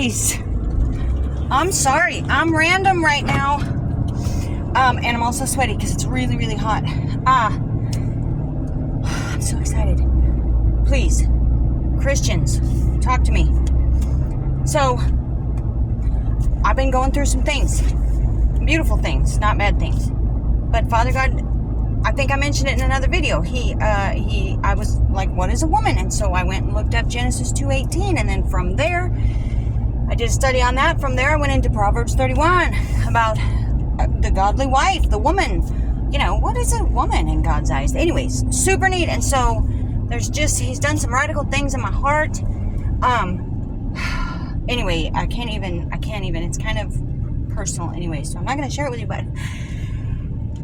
guys, I'm sorry. I'm random right now. And I'm also sweaty because it's really, really hot. I'm so excited. Please, Christians, talk to me. So, I've been going through some things. Beautiful things, not bad things. But Father God, I think I mentioned it in another video. I was like, what is a woman? And so I went and looked up Genesis 2:18, and then from there, I did a study on that. From there, I went into Proverbs 31 about the godly wife, the woman. You know, what is a woman in God's eyes? Anyways, super neat. And so he's done some radical things in my heart. Anyway, I can't even, it's kind of personal anyway, so I'm not going to share it with you, but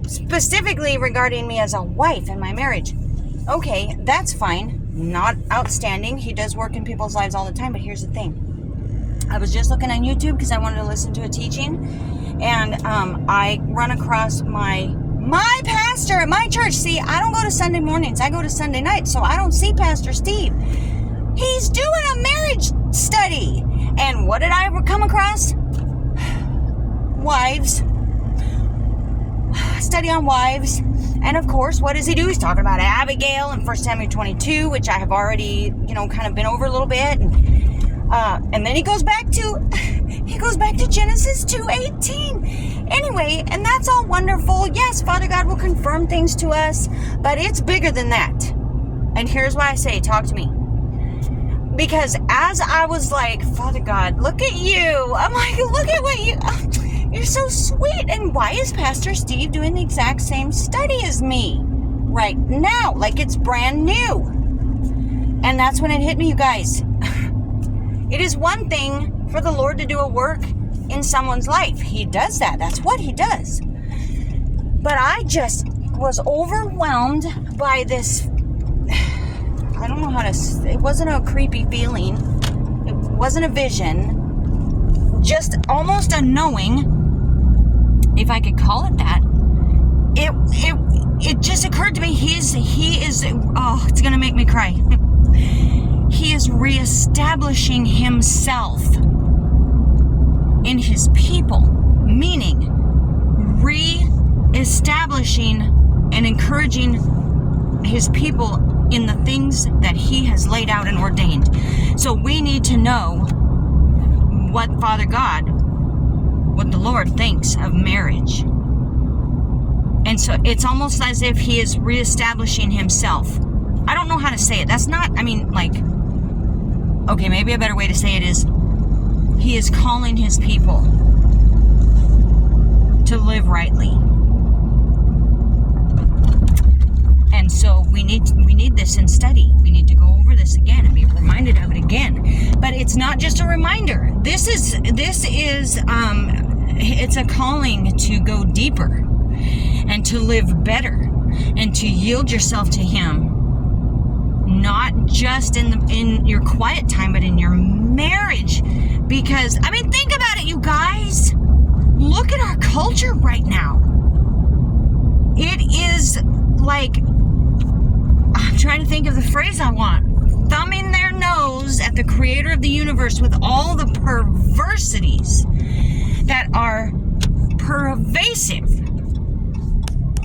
specifically regarding me as a wife and my marriage. Okay, that's fine. Not outstanding. He does work in people's lives all the time, but here's the thing. I was just looking on YouTube because I wanted to listen to a teaching, and I run across my pastor at my church. See, I don't go to Sunday mornings. I go to Sunday nights, so I don't see Pastor Steve. He's doing a marriage study. And what did I come across? Wives. Study on wives. And of course, what does he do? He's talking about Abigail in 1 Samuel 22, which I have already, kind of been over a little bit. And then he goes back to Genesis 2:18. Anyway, and that's all wonderful. Yes, Father God will confirm things to us, but it's bigger than that. And here's why I say, talk to me. Because as I was like, Father God, look at you. I'm like, look at what you're so sweet. And why is Pastor Steve doing the exact same study as me right now? Like it's brand new. And that's when it hit me, you guys. It is one thing for the Lord to do a work in someone's life. He does that. That's what he does. But I just was overwhelmed by this. I don't know how to, it wasn't a creepy feeling. It wasn't a vision. Just almost a knowing, if I could call it that. It just occurred to me, he is, it's going to make me cry. He is reestablishing himself in his people, meaning reestablishing and encouraging his people in the things that he has laid out and ordained. So we need to know what Father God, what the Lord thinks of marriage. And so it's almost as if he is reestablishing himself. I don't know how to say it. That's not, okay, maybe a better way to say it is, he is calling his people to live rightly. And so we need this in study. We need to go over this again and be reminded of it again. But it's not just a reminder. This is it's a calling to go deeper and to live better and to yield yourself to him. Not just in your quiet time, but in your marriage. Because, think about it, you guys. Look at our culture right now. It is like, I'm trying to think of the phrase I want. Thumbing their nose at the creator of the universe with all the perversities that are pervasive,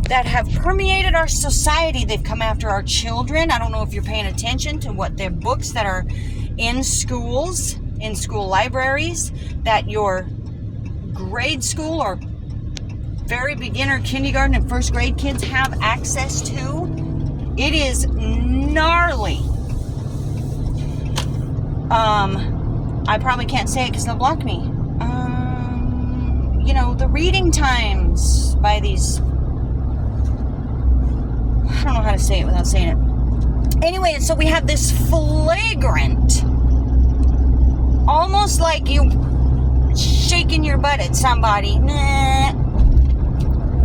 that have permeated our society. They've come after our children. I don't know if you're paying attention to what their books that are in schools, in school libraries, that your grade school or very beginner kindergarten and first grade kids have access to. It is gnarly. I probably can't say it because they'll block me. The reading times by these, I don't know how to say it without saying it. Anyway, so we have this flagrant, almost like you shaking your butt at somebody. Nah.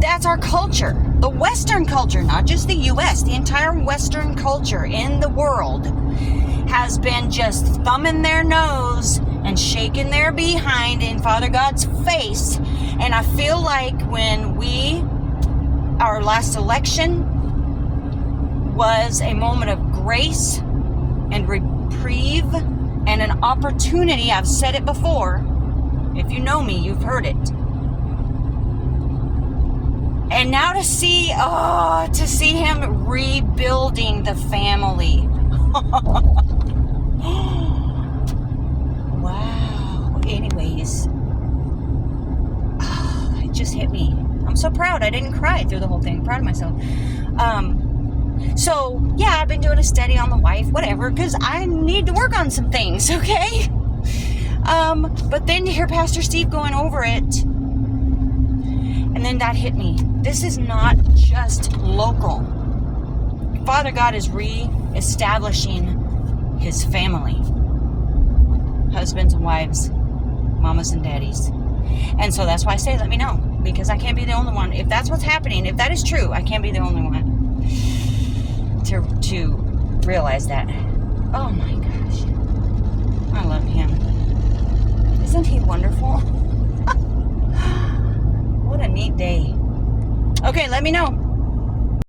That's our culture. The Western culture, not just the U.S., the entire Western culture in the world has been just thumbing their nose and shaking their behind in Father God's face. And I feel like when our last election was a moment of grace and reprieve and an opportunity. I've said it before. If you know me, you've heard it. And now to see him rebuilding the family. Wow. Anyways, it just hit me. I'm so proud. I didn't cry through the whole thing. I'm proud of myself. So, yeah, I've been doing a study on the wife, whatever, because I need to work on some things, okay? But then to hear Pastor Steve going over it, and then that hit me. This is not just local. Father God is re-establishing his family. Husbands and wives, mamas and daddies. And so that's why I say, let me know. Because I can't be the only one. If that's what's happening, if that is true, I can't be the only one to realize that. Oh my gosh. I love him. Isn't he wonderful? What a neat day. Okay, let me know.